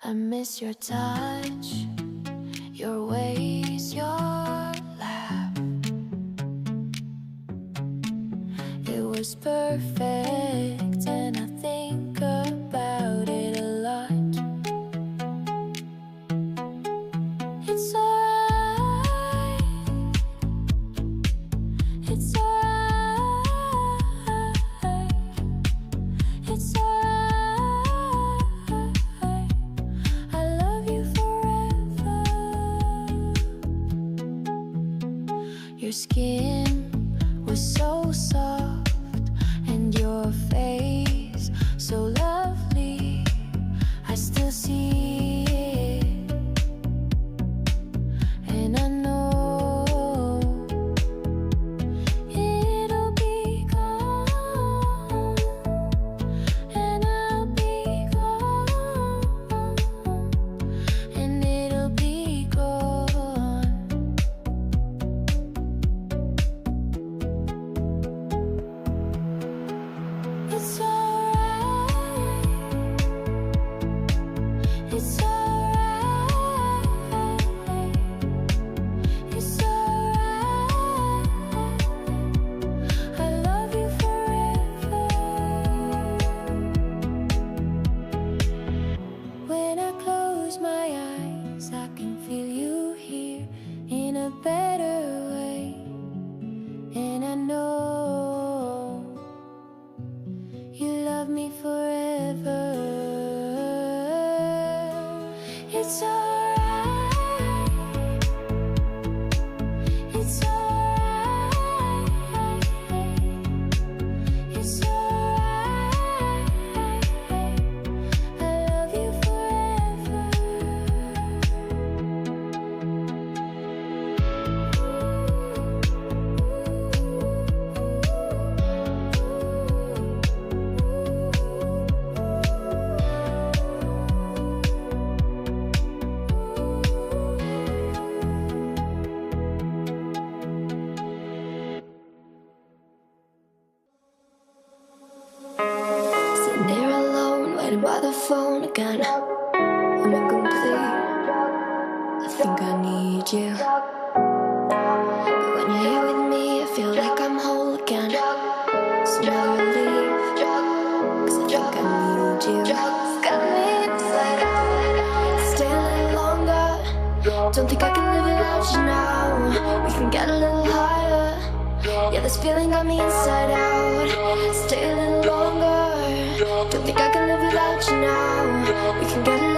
I miss your touch, your ways, your laugh. It was perfect, and I think about it a lot. It's alright, it's alright, it's alright. I love you forever. Your skin was so soft, and your face so lovely. I still see it, and I know it'll be gone, and I'll be gone, and it'll be gone. It's alright, it's alright, it's alright. I love you forever. When I close my eyes, I can feel you here in a better way, and I know you love me forever. It's alright, it's alright, it's alright. I love you forever. Sitting there alone, waiting by the phone again. I'm incomplete. I think I need you. But when you're here with me, I feel like I'm whole again. Smell your leave, 'cause I think I need you. Got me inside out, stay a little longer. Don't think I can live without you now. We can get a little higher. Yeah, this feeling got me inside out. Stay a little longer. Don't think I can live without you now. We can get a